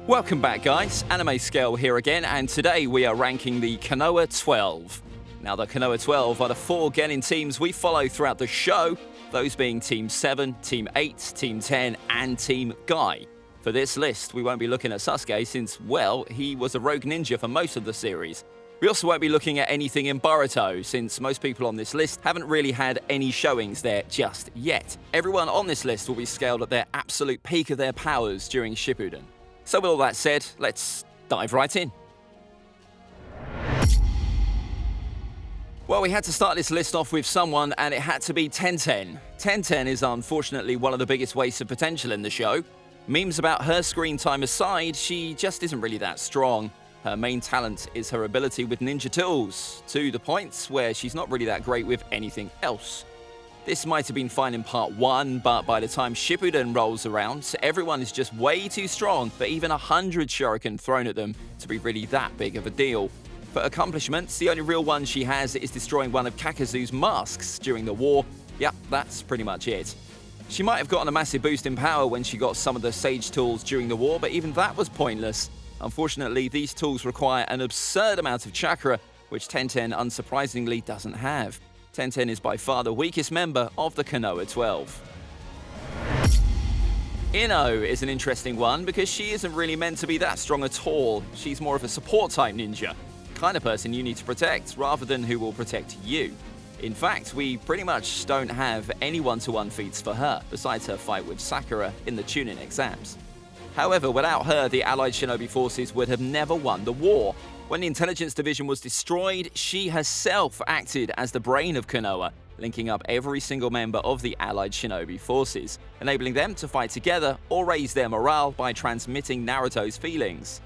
Welcome back, guys. AnimeScale here again, and today we are ranking the KONOHA 12. Now, the KONOHA 12 are the 4 genin teams we follow throughout the show, those being Team 7, Team 8, Team 10, and Team Guy. For this list, we won't be looking at Sasuke since, well, he was a rogue ninja for most of the series. We also won't be looking at anything in Boruto, since most people on this list haven't really had any showings there just yet. Everyone on this list will be scaled at their absolute peak of their powers during Shippuden. So with all that said, let's dive right in. Well, we had to start this list off with someone, and it had to be Tenten. Tenten is unfortunately one of the biggest wastes of potential in the show. Memes about her screen time aside, she just isn't really that strong. Her main talent is her ability with ninja tools, to the point where she's not really that great with anything else. This might have been fine in part 1, but by the time Shippuden rolls around, everyone is just way too strong for even 100 shuriken thrown at them to be really that big of a deal. For accomplishments, the only real one she has is destroying one of Kakazu's masks during the war. Yep, that's pretty much it. She might have gotten a massive boost in power when she got some of the Sage tools during the war, but even that was pointless. Unfortunately, these tools require an absurd amount of chakra, which Tenten unsurprisingly doesn't have. Tenten is by far the weakest member of the KONOHA 12. Ino is an interesting one because she isn't really meant to be that strong at all. She's more of a support type ninja, the kind of person you need to protect rather than who will protect you. In fact, we pretty much don't have any one-to-one feats for her, besides her fight with Sakura in the Chunin exams. However, without her, the Allied Shinobi forces would have never won the war. When the intelligence division was destroyed, she herself acted as the brain of Konoha, linking up every single member of the Allied Shinobi forces, enabling them to fight together or raise their morale by transmitting Naruto's feelings.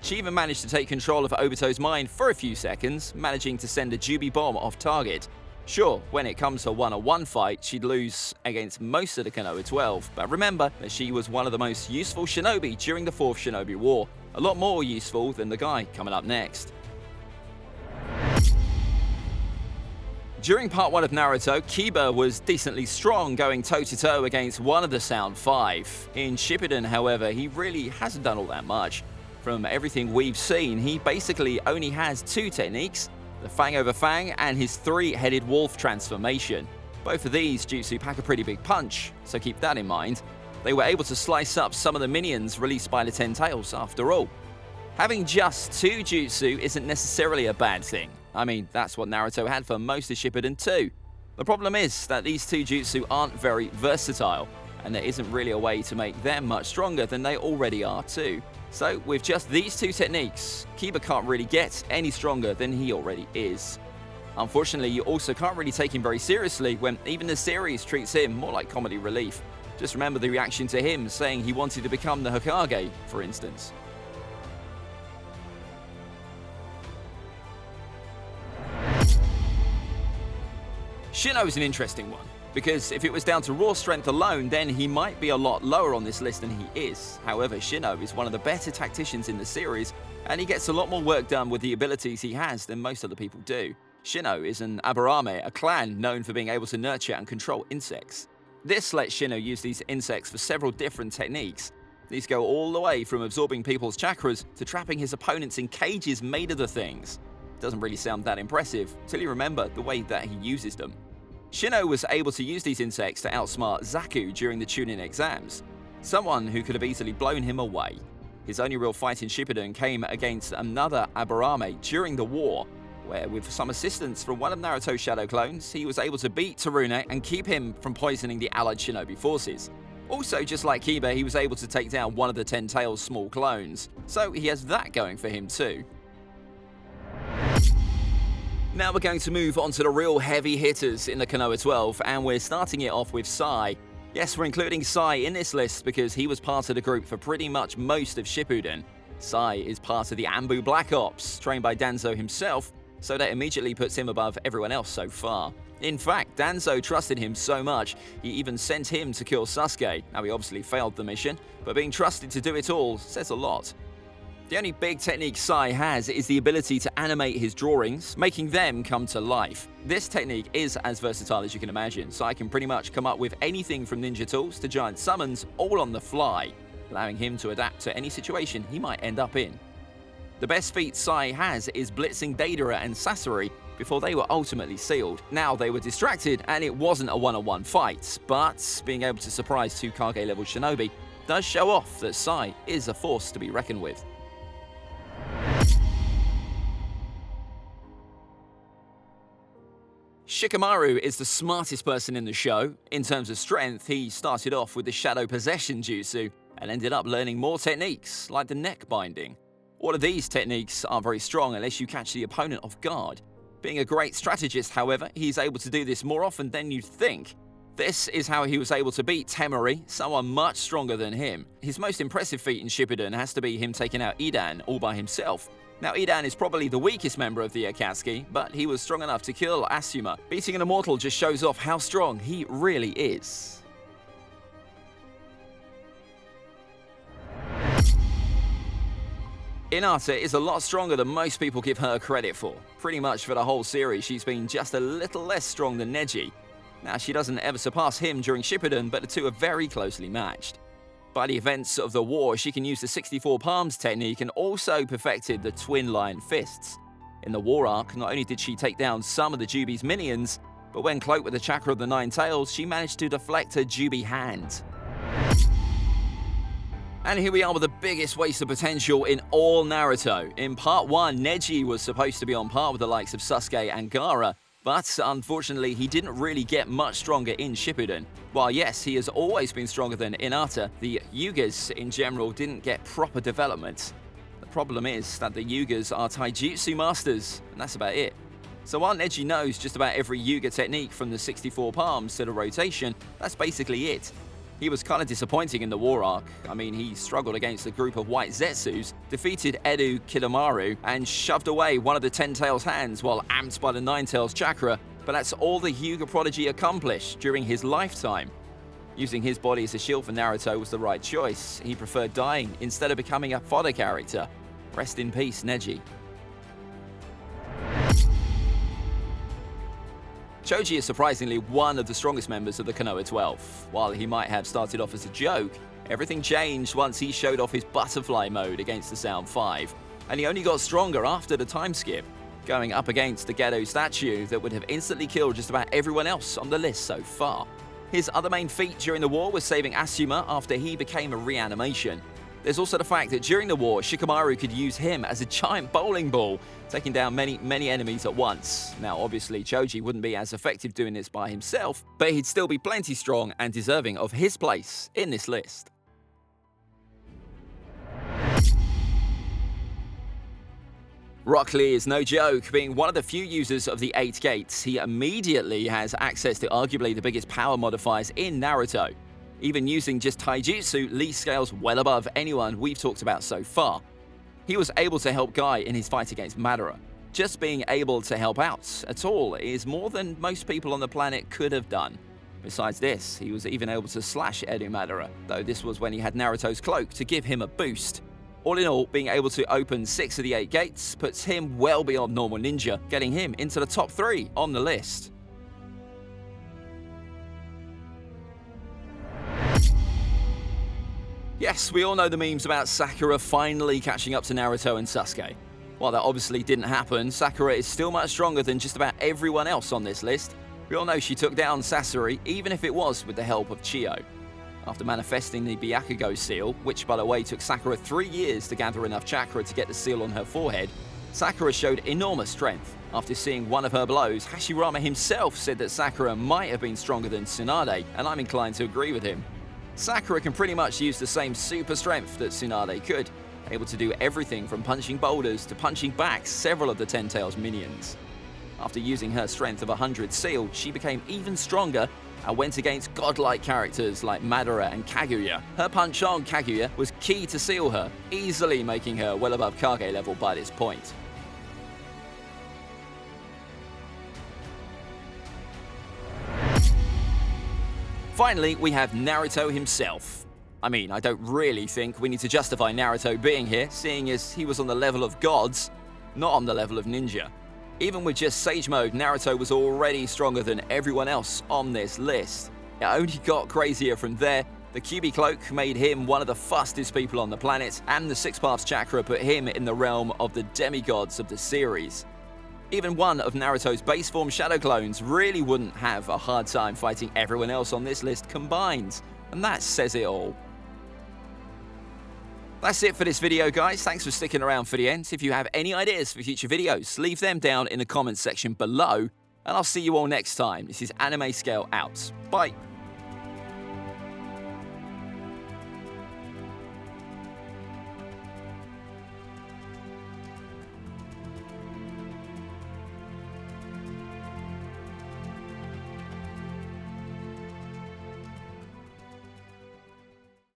She even managed to take control of Obito's mind for a few seconds, managing to send a Jubi bomb off target. Sure, when it comes to a one-on-one fight, she'd lose against most of the KONOHA 12, but remember that she was one of the most useful shinobi during the 4th Shinobi War, a lot more useful than the guy coming up next. During part 1 of Naruto, Kiba was decently strong, going toe-to-toe against one of the Sound 5. In Shippuden, however, he really hasn't done all that much. From everything we've seen, he basically only has 2 techniques, the Fang over Fang and his 3-headed wolf transformation. Both of these jutsu pack a pretty big punch, so keep that in mind. They were able to slice up some of the minions released by the Ten Tails after all. Having just 2 jutsu isn't necessarily a bad thing. I mean, that's what Naruto had for most of Shippuden too. The problem is that these 2 jutsu aren't very versatile, and there isn't really a way to make them much stronger than they already are too. So with just these 2 techniques, Kiba can't really get any stronger than he already is. Unfortunately, you also can't really take him very seriously when even the series treats him more like comedy relief. Just remember the reaction to him saying he wanted to become the Hokage, for instance. Shino is an interesting one, because if it was down to raw strength alone, then he might be a lot lower on this list than he is. However, Shino is one of the better tacticians in the series, and he gets a lot more work done with the abilities he has than most other people do. Shino is an Aburame, a clan known for being able to nurture and control insects. This lets Shino use these insects for several different techniques. These go all the way from absorbing people's chakras to trapping his opponents in cages made of the things. Doesn't really sound that impressive, till you remember the way that he uses them. Shino was able to use these insects to outsmart Zaku during the Chunin exams, someone who could have easily blown him away. His only real fight in Shippuden came against another Aburame during the war, where with some assistance from one of Naruto's shadow clones, he was able to beat Tsurune and keep him from poisoning the Allied Shinobi forces. Also, just like Kiba, he was able to take down one of the Ten Tails' small clones, so he has that going for him too. Now we're going to move on to the real heavy hitters in the KONOHA 12, and we're starting it off with Sai. Yes, we're including Sai in this list because he was part of the group for pretty much most of Shippuden. Sai is part of the Anbu Black Ops, trained by Danzo himself, so that immediately puts him above everyone else so far. In fact, Danzo trusted him so much, he even sent him to kill Sasuke. Now, he obviously failed the mission, but being trusted to do it all says a lot. The only big technique Sai has is the ability to animate his drawings, making them come to life. This technique is as versatile as you can imagine. Sai can pretty much come up with anything from ninja tools to giant summons all on the fly. allowing him to adapt to any situation he might end up in. The best feat Sai has is blitzing Deidara and Sasori before they were ultimately sealed. Now they were distracted and it wasn't a one-on-one fight, but being able to surprise two Kage-level shinobi does show off that Sai is a force to be reckoned with. Shikamaru is the smartest person in the show. In terms of strength, he started off with the Shadow Possession Jutsu and ended up learning more techniques, like the neck binding. All of these techniques are very strong unless you catch the opponent off guard. Being a great strategist, however, he's able to do this more often than you'd think. This is how he was able to beat Temari, someone much stronger than him. His most impressive feat in Shippuden has to be him taking out Idan all by himself. Now, Idan is probably the weakest member of the Akatsuki, but he was strong enough to kill Asuma. Beating an immortal just shows off how strong he really is. Hinata is a lot stronger than most people give her credit for. Pretty much for the whole series, she's been just a little less strong than Neji. Now, she doesn't ever surpass him during Shippuden, but the two are very closely matched. By the events of the war, she can use the 64 palms technique and also perfected the twin lion fists. In the war arc, not only did she take down some of the Jubi's minions, but when cloaked with the chakra of the Nine Tails, she managed to deflect her Jubi hand. And here we are with the biggest waste of potential in all Naruto. In part 1, Neji was supposed to be on par with the likes of Sasuke and Gaara, but unfortunately he didn't really get much stronger in Shippuden. While yes, he has always been stronger than Hinata, the Yugas in general didn't get proper development. The problem is that the Yugas are taijutsu masters, and that's about it. So while Neji knows just about every Yuga technique from the 64 palms to the rotation, that's basically it. He was kind of disappointing in the war arc. I mean, he struggled against a group of white Zetsus, defeated Edu Kidomaru, and shoved away one of the Ten Tails hands while amped by the Nine Tails chakra, but that's all the Hyuga prodigy accomplished during his lifetime. Using his body as a shield for Naruto was the right choice. He preferred dying instead of becoming a fodder character. Rest in peace, Neji. Choji is surprisingly one of the strongest members of the Konoha 12. While he might have started off as a joke, everything changed once he showed off his butterfly mode against the Sound 5, and he only got stronger after the time skip, going up against the Gedo statue that would have instantly killed just about everyone else on the list so far. His other main feat during the war was saving Asuma after he became a reanimation. There's also the fact that during the war, Shikamaru could use him as a giant bowling ball, taking down many enemies at once. Now, obviously, Choji wouldn't be as effective doing this by himself, but he'd still be plenty strong and deserving of his place in this list. Rock Lee is no joke. Being one of the few users of the 8 gates, he immediately has access to arguably the biggest power modifiers in Naruto. Even using just taijutsu, Lee scales well above anyone we've talked about so far. He was able to help Guy in his fight against Madara. Just being able to help out at all is more than most people on the planet could have done. Besides this, he was even able to slash Edu Madara, though this was when he had Naruto's cloak to give him a boost. All in all, being able to open 6 of the 8 gates puts him well beyond normal ninja, getting him into the top 3 on the list. Yes, we all know the memes about Sakura finally catching up to Naruto and Sasuke. While that obviously didn't happen, Sakura is still much stronger than just about everyone else on this list. We all know she took down Sasori, even if it was with the help of Chiyo. After manifesting the Byakugo seal, which by the way took Sakura 3 years to gather enough chakra to get the seal on her forehead, Sakura showed enormous strength. After seeing one of her blows, Hashirama himself said that Sakura might have been stronger than Tsunade, and I'm inclined to agree with him. Sakura can pretty much use the same super strength that Tsunade could, able to do everything from punching boulders to punching back several of the Ten Tails minions. After using her strength of 100 seal, she became even stronger and went against godlike characters like Madara and Kaguya. Her punch on Kaguya was key to seal her, easily making her well above Kage level by this point. Finally, we have Naruto himself. I mean, I don't really think we need to justify Naruto being here, seeing as he was on the level of gods, not on the level of ninja. Even with just Sage Mode, Naruto was already stronger than everyone else on this list. It only got crazier from there, The QB cloak made him one of the fastest people on the planet, and the 6 Paths chakra put him in the realm of the demigods of the series. Even one of Naruto's base form shadow clones really wouldn't have a hard time fighting everyone else on this list combined, and that says it all. That's it for this video, guys. Thanks for sticking around for the end. If you have any ideas for future videos, leave them down in the comments section below, and I'll see you all next time. This is AnimeScale out. Bye.